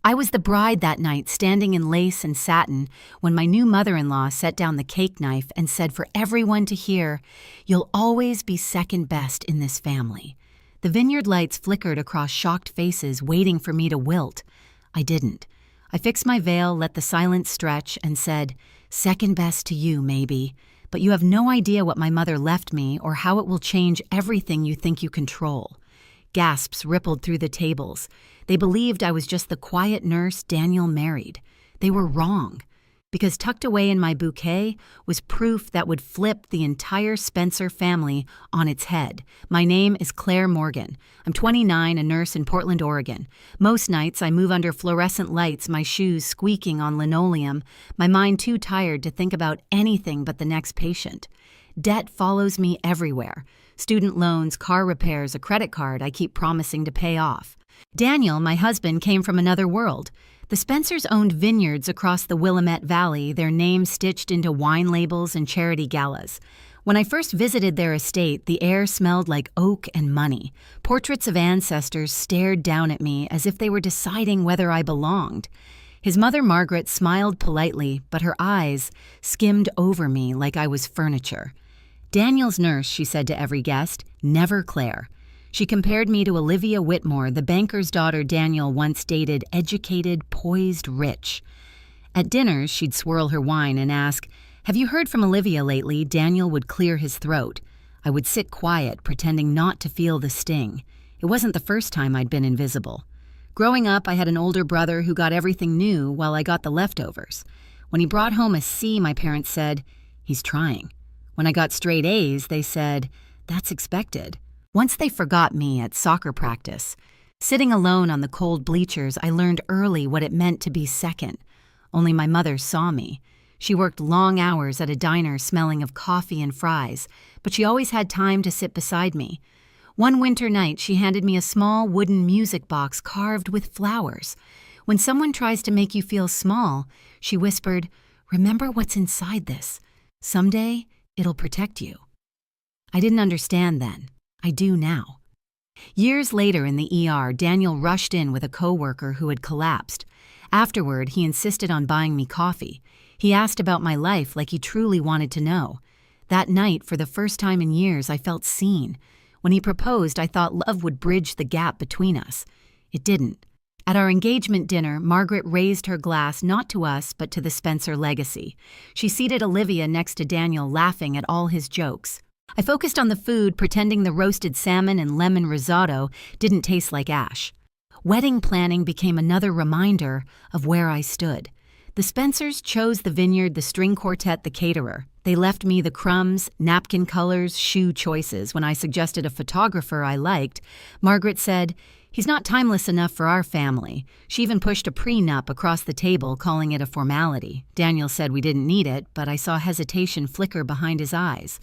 I was the bride that night, standing in lace and satin, when my new mother-in-law set down the cake knife and said for everyone to hear, "You'll always be second best in this family." The vineyard lights flickered across shocked faces, waiting for me to wilt. I didn't. I fixed my veil, let the silence stretch, and said, "Second best to you, maybe, but you have no idea what my mother left me or how it will change everything you think you control." Gasps rippled through the tables. They believed I was just the quiet nurse Daniel married. They were wrong, because tucked away in my bouquet was proof that would flip the entire Spencer family on its head. My name is Claire Morgan. I'm 29, a nurse in Portland, Oregon. Most nights I move under fluorescent lights, my shoes squeaking on linoleum, my mind too tired to think about anything but the next patient. Debt follows me everywhere. Student loans, car repairs, a credit card I keep promising to pay off. Daniel, my husband, came from another world. The Spencers owned vineyards across the Willamette Valley, their names stitched into wine labels and charity galas. When I first visited their estate, the air smelled like oak and money. Portraits of ancestors stared down at me as if they were deciding whether I belonged. His mother, Margaret, smiled politely, but her eyes skimmed over me like I was furniture. "Daniel's nurse," she said to every guest, "never Claire." She compared me to Olivia Whitmore, the banker's daughter Daniel once dated, educated, poised, rich. At dinners, she'd swirl her wine and ask, "Have you heard from Olivia lately?" Daniel would clear his throat. I would sit quiet, pretending not to feel the sting. It wasn't the first time I'd been invisible. Growing up, I had an older brother who got everything new while I got the leftovers. When he brought home a C, my parents said, "He's trying." When I got straight A's, they said, "That's expected." Once they forgot me at soccer practice. Sitting alone on the cold bleachers, I learned early what it meant to be second. Only my mother saw me. She worked long hours at a diner smelling of coffee and fries, but she always had time to sit beside me. One winter night, she handed me a small wooden music box carved with flowers. When someone tries to make you feel small, she whispered, "Remember what's inside this. Someday, it'll protect you." I didn't understand then. I do now. Years later in the ER, Daniel rushed in with a coworker who had collapsed. Afterward, he insisted on buying me coffee. He asked about my life like he truly wanted to know. That night, for the first time in years, I felt seen. When he proposed, I thought love would bridge the gap between us. It didn't. At our engagement dinner, Margaret raised her glass not to us but to the Spencer legacy. She seated Olivia next to Daniel, laughing at all his jokes. I focused on the food, pretending the roasted salmon and lemon risotto didn't taste like ash. Wedding planning became another reminder of where I stood. The Spencers chose the vineyard, the string quartet, the caterer. They left me the crumbs, napkin colors, shoe choices. When I suggested a photographer I liked, Margaret said, "He's not timeless enough for our family." She even pushed a prenup across the table, calling it a formality. Daniel said we didn't need it, but I saw hesitation flicker behind his eyes.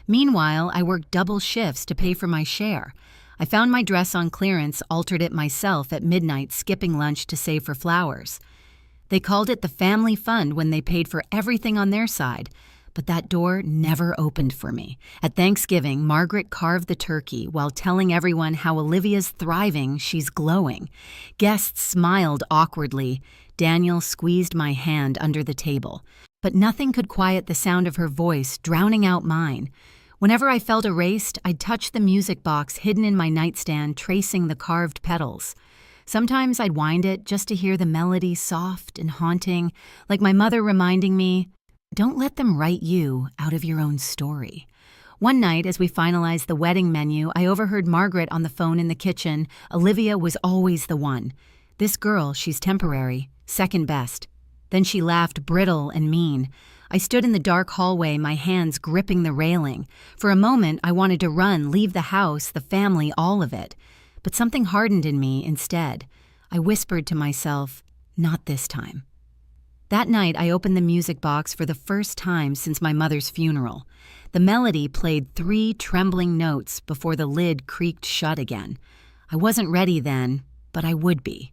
Meanwhile, I worked double shifts to pay for my share. I found my dress on clearance, altered it myself at midnight, skipping lunch to save for flowers. They called it the family fund when they paid for everything on their side, but that door never opened for me. At Thanksgiving, Margaret carved the turkey while telling everyone how Olivia's thriving, she's glowing. Guests smiled awkwardly. Daniel squeezed my hand under the table, but nothing could quiet the sound of her voice, drowning out mine. Whenever I felt erased, I'd touch the music box hidden in my nightstand, tracing the carved petals. Sometimes I'd wind it just to hear the melody soft and haunting, like my mother reminding me, "Don't let them write you out of your own story." One night, as we finalized the wedding menu, I overheard Margaret on the phone in the kitchen. Olivia was always the one. "This girl, she's temporary, second best." Then she laughed, brittle and mean. I stood in the dark hallway, my hands gripping the railing. For a moment, I wanted to run, leave the house, the family, all of it. But something hardened in me instead. I whispered to myself, "Not this time." That night, I opened the music box for the first time since my mother's funeral. The melody played 3 trembling notes before the lid creaked shut again. I wasn't ready then, but I would be.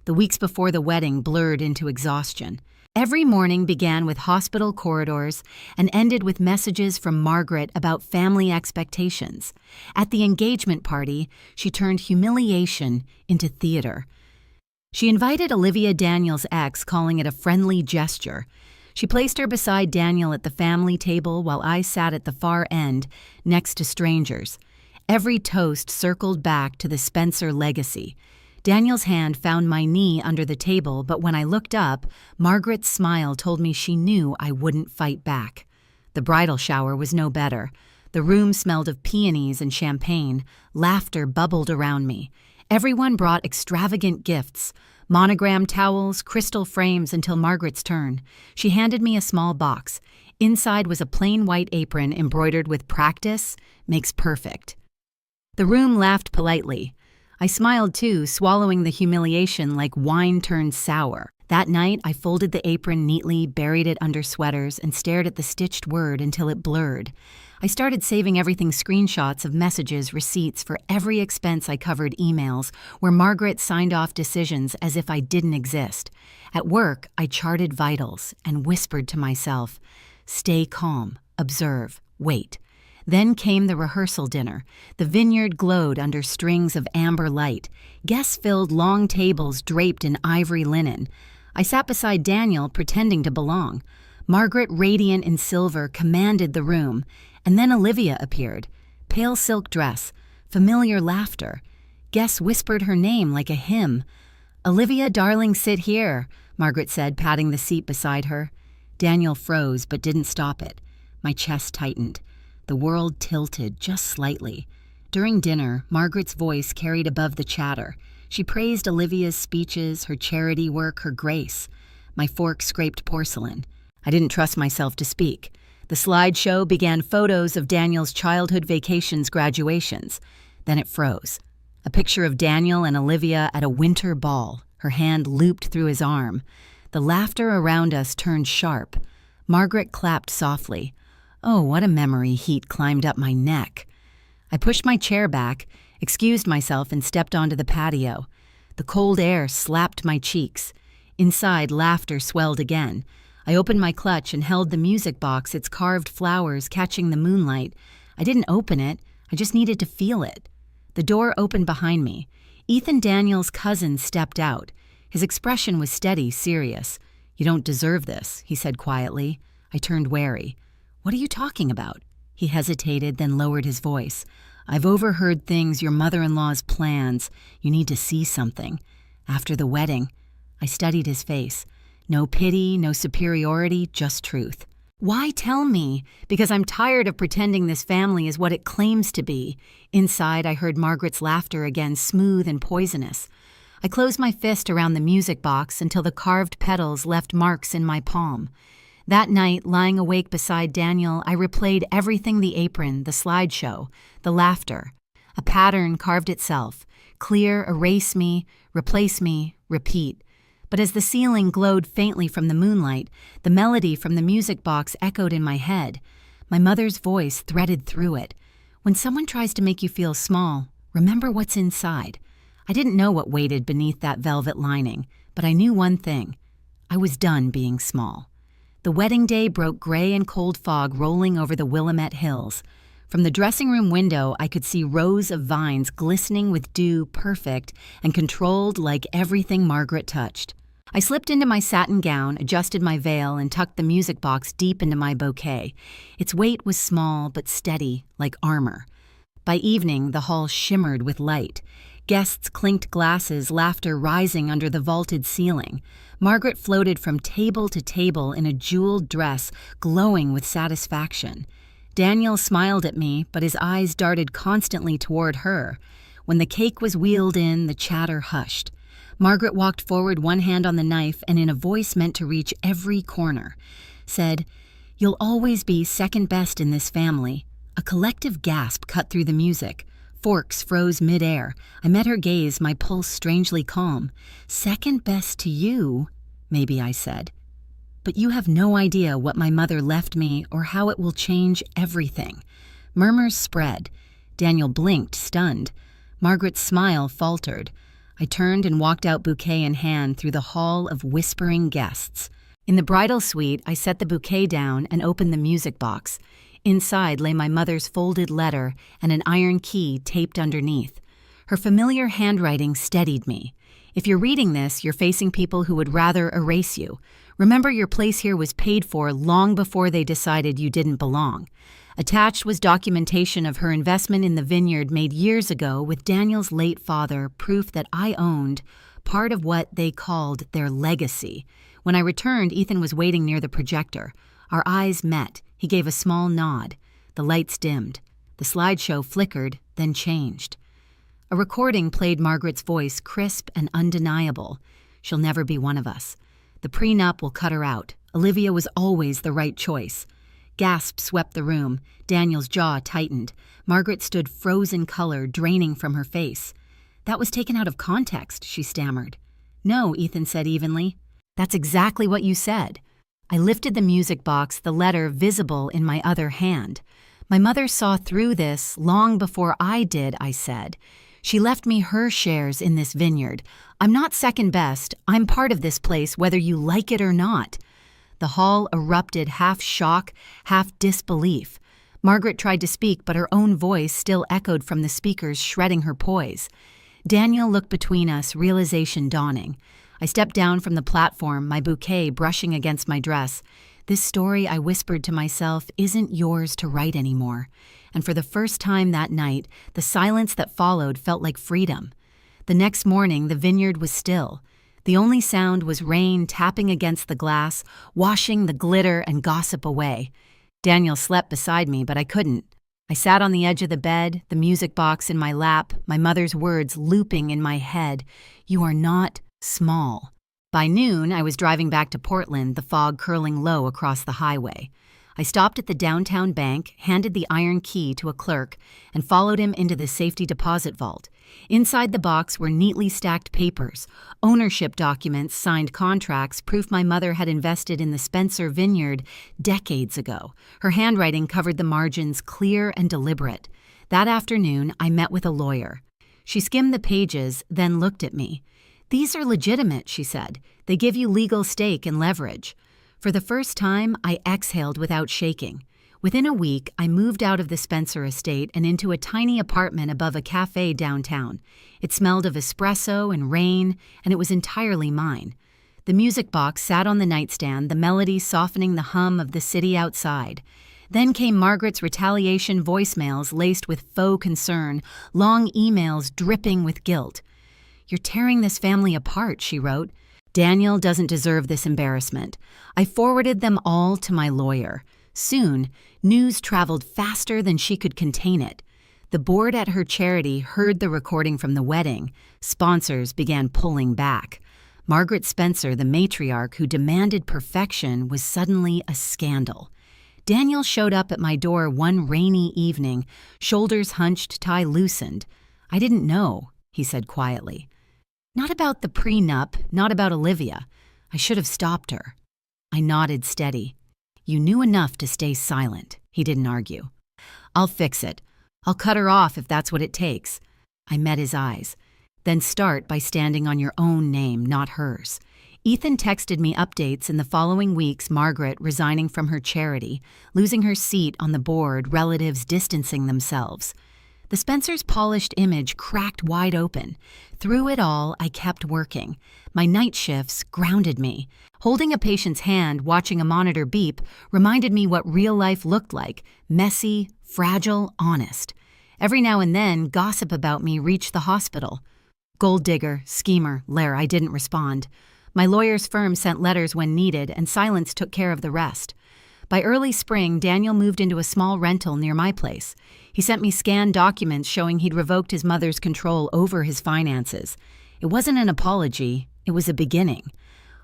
The weeks before the wedding blurred into exhaustion. Every morning began with hospital corridors and ended with messages from Margaret about family expectations. At the engagement party, she turned humiliation into theater. She invited Olivia, Daniel's ex, calling it a friendly gesture. She placed her beside Daniel at the family table while I sat at the far end, next to strangers. Every toast circled back to the Spencer legacy. Daniel's hand found my knee under the table, but when I looked up, Margaret's smile told me she knew I wouldn't fight back. The bridal shower was no better. The room smelled of peonies and champagne. Laughter bubbled around me. Everyone brought extravagant gifts, monogram towels, crystal frames until Margaret's turn. She handed me a small box. Inside was a plain white apron embroidered with "Practice makes perfect." The room laughed politely. I smiled too, swallowing the humiliation like wine turned sour. That night, I folded the apron neatly, buried it under sweaters, and stared at the stitched word until it blurred. I started saving everything screenshots of messages, receipts for every expense I covered, emails, where Margaret signed off decisions as if I didn't exist. At work, I charted vitals and whispered to myself, "Stay calm, observe, wait." Then came the rehearsal dinner. The vineyard glowed under strings of amber light. Guests filled long tables draped in ivory linen. I sat beside Daniel, pretending to belong. Margaret, radiant in silver, commanded the room. And then Olivia appeared. Pale silk dress, familiar laughter. Guests whispered her name like a hymn. "Olivia, darling, sit here," Margaret said, patting the seat beside her. Daniel froze but didn't stop it. My chest tightened. The world tilted just slightly. During dinner, Margaret's voice carried above the chatter. She praised Olivia's speeches, her charity work, her grace. My fork scraped porcelain. I didn't trust myself to speak. The slideshow began photos of Daniel's childhood vacations, graduations. Then it froze. A picture of Daniel and Olivia at a winter ball, her hand looped through his arm. The laughter around us turned sharp. Margaret clapped softly. Oh, what a memory. Heat climbed up my neck. I pushed my chair back, excused myself, and stepped onto the patio. The cold air slapped my cheeks. Inside, laughter swelled again. I opened my clutch and held the music box, its carved flowers catching the moonlight. I didn't open it. I just needed to feel it. The door opened behind me. Ethan, Daniel's cousin, stepped out. His expression was steady, serious. "You don't deserve this," he said quietly. I turned wary. "What are you talking about?" He hesitated, then lowered his voice. "I've overheard things, your mother-in-law's plans. You need to see something. After the wedding." I studied his face. No pity, no superiority, just truth. "Why tell me?" "Because I'm tired of pretending this family is what it claims to be." Inside, I heard Margaret's laughter again, smooth and poisonous. I closed my fist around the music box until the carved petals left marks in my palm. That night, lying awake beside Daniel, I replayed everything: the apron, the slideshow, the laughter. A pattern carved itself. Clear, erase me, replace me, repeat. But as the ceiling glowed faintly from the moonlight, the melody from the music box echoed in my head. My mother's voice threaded through it. "When someone tries to make you feel small, remember what's inside." I didn't know what waited beneath that velvet lining, but I knew one thing. I was done being small. The wedding day broke gray and cold fog rolling over the Willamette Hills. From the dressing room window, I could see rows of vines glistening with dew, perfect and controlled like everything Margaret touched. I slipped into my satin gown, adjusted my veil, and tucked the music box deep into my bouquet. Its weight was small but steady, like armor. By evening, the hall shimmered with light. Guests clinked glasses, laughter rising under the vaulted ceiling. Margaret floated from table to table in a jeweled dress, glowing with satisfaction. Daniel smiled at me, but his eyes darted constantly toward her. When the cake was wheeled in, the chatter hushed. Margaret walked forward, one hand on the knife, and in a voice meant to reach every corner, said, "You'll always be second best in this family." A collective gasp cut through the music. Forks froze midair. I met her gaze, my pulse strangely calm. "Second best to you," maybe I said. "But you have no idea what my mother left me or how it will change everything." Murmurs spread. Daniel blinked, stunned. Margaret's smile faltered. I turned and walked out, bouquet in hand, through the hall of whispering guests. In the bridal suite, I set the bouquet down and opened the music box. Inside lay my mother's folded letter and an iron key taped underneath. Her familiar handwriting steadied me. If you're reading this, you're facing people who would rather erase you. Remember, your place here was paid for long before they decided you didn't belong. Attached was documentation of her investment in the vineyard made years ago with Daniel's late father, proof that I owned part of what they called their legacy. When I returned, Ethan was waiting near the projector. Our eyes met. He gave a small nod. The lights dimmed. The slideshow flickered, then changed. A recording played Margaret's voice, crisp and undeniable. She'll never be one of us. The prenup will cut her out. Olivia was always the right choice. Gasps swept the room. Daniel's jaw tightened. Margaret stood frozen color draining from her face. That was taken out of context, she stammered. No, Ethan said evenly. That's exactly what you said. I lifted the music box, the letter visible in my other hand. My mother saw through this long before I did, I said. She left me her shares in this vineyard. I'm not second best. I'm part of this place, whether you like it or not. The hall erupted, half shock, half disbelief. Margaret tried to speak, but her own voice still echoed from the speakers, shredding her poise. Daniel looked between us, realization dawning. I stepped down from the platform, my bouquet brushing against my dress. This story, I whispered to myself, isn't yours to write anymore. And for the first time that night, the silence that followed felt like freedom. The next morning, the vineyard was still. The only sound was rain tapping against the glass, washing the glitter and gossip away. Daniel slept beside me, but I couldn't. I sat on the edge of the bed, the music box in my lap, my mother's words looping in my head. You are not small. By noon, I was driving back to Portland, the fog curling low across the highway. I stopped at the downtown bank, handed the iron key to a clerk, and followed him into the safety deposit vault. Inside the box were neatly stacked papers, ownership documents, signed contracts, proof my mother had invested in the Spencer Vineyard decades ago. Her handwriting covered the margins, clear and deliberate. That afternoon, I met with a lawyer. She skimmed the pages, then looked at me. These are legitimate, she said. They give you legal stake and leverage. For the first time, I exhaled without shaking. Within a week, I moved out of the Spencer estate and into a tiny apartment above a cafe downtown. It smelled of espresso and rain, and it was entirely mine. The music box sat on the nightstand, the melody softening the hum of the city outside. Then came Margaret's retaliation voicemails laced with faux concern, long emails dripping with guilt. You're tearing this family apart, she wrote. Daniel doesn't deserve this embarrassment. I forwarded them all to my lawyer. Soon, news traveled faster than she could contain it. The board at her charity heard the recording from the wedding. Sponsors began pulling back. Margaret Spencer, the matriarch who demanded perfection, was suddenly a scandal. Daniel showed up at my door one rainy evening, shoulders hunched, tie loosened. I didn't know, he said quietly. Not about the prenup, not about Olivia. I should have stopped her. I nodded steady. You knew enough to stay silent, he didn't argue. I'll fix it. I'll cut her off if that's what it takes. I met his eyes. Then start by standing on your own name, not hers. Ethan texted me updates in the following weeks, Margaret resigning from her charity, losing her seat on the board, relatives distancing themselves. The Spencer's polished image cracked wide open. Through it all, I kept working. My night shifts grounded me. Holding a patient's hand, watching a monitor beep, reminded me what real life looked like. Messy, fragile, honest. Every now and then, gossip about me reached the hospital. Gold digger, schemer, lair, I didn't respond. My lawyer's firm sent letters when needed, and silence took care of the rest. By early spring, Daniel moved into a small rental near my place. He sent me scanned documents showing he'd revoked his mother's control over his finances. It wasn't an apology, it was a beginning.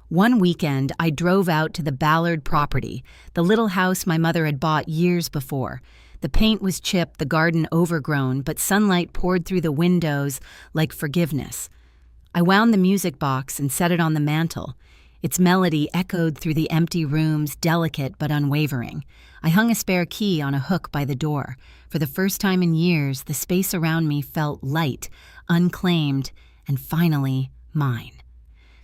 One weekend, I drove out to the Ballard property, the little house my mother had bought years before. The paint was chipped, the garden overgrown, but sunlight poured through the windows like forgiveness. I wound the music box and set it on the mantel. Its melody echoed through the empty rooms, delicate but unwavering. I hung a spare key on a hook by the door. For the first time in years, the space around me felt light, unclaimed, and finally mine.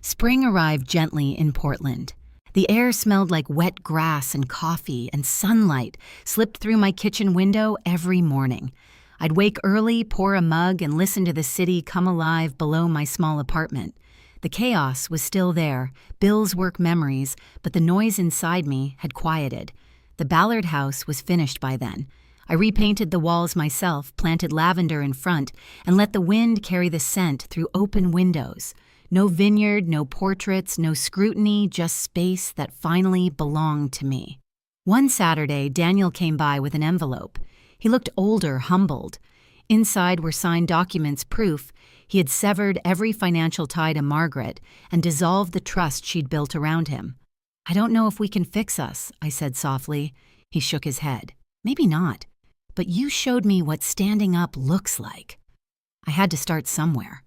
Spring arrived gently in Portland. The air smelled like wet grass and coffee, and sunlight slipped through my kitchen window every morning. I'd wake early, pour a mug, and listen to the city come alive below my small apartment. The chaos was still there, Bill's work memories, but the noise inside me had quieted. The Ballard house was finished by then. I repainted the walls myself, planted lavender in front, and let the wind carry the scent through open windows. No vineyard, no portraits, no scrutiny, just space that finally belonged to me. One Saturday, Daniel came by with an envelope. He looked older, humbled. Inside were signed documents, proof he had severed every financial tie to Margaret and dissolved the trust she'd built around him. "I don't know if we can fix us," I said softly. He shook his head. "Maybe not. But you showed me what standing up looks like." I had to start somewhere.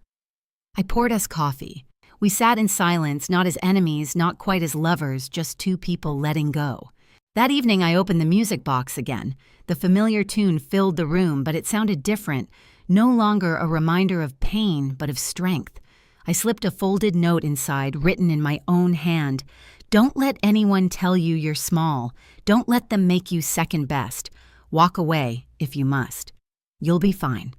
I poured us coffee. We sat in silence, not as enemies, not quite as lovers, just two people letting go. That evening I opened the music box again. The familiar tune filled the room, but it sounded different, no longer a reminder of pain, but of strength. I slipped a folded note inside, written in my own hand. "Don't let anyone tell you you're small. Don't let them make you second best. Walk away if you must. You'll be fine."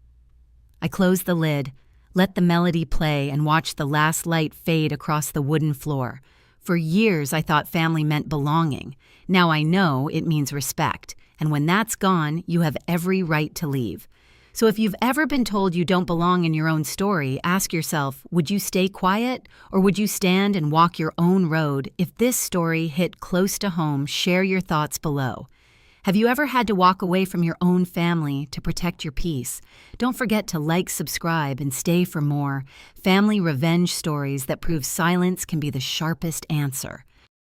I closed the lid, let the melody play, and watched the last light fade across the wooden floor. For years I thought family meant belonging. Now I know it means respect, and when that's gone, you have every right to leave. So if you've ever been told you don't belong in your own story, ask yourself, would you stay quiet, or would you stand and walk your own road? If this story hit close to home, share your thoughts below. Have you ever had to walk away from your own family to protect your peace? Don't forget to like, subscribe, and stay for more family revenge stories that prove silence can be the sharpest answer.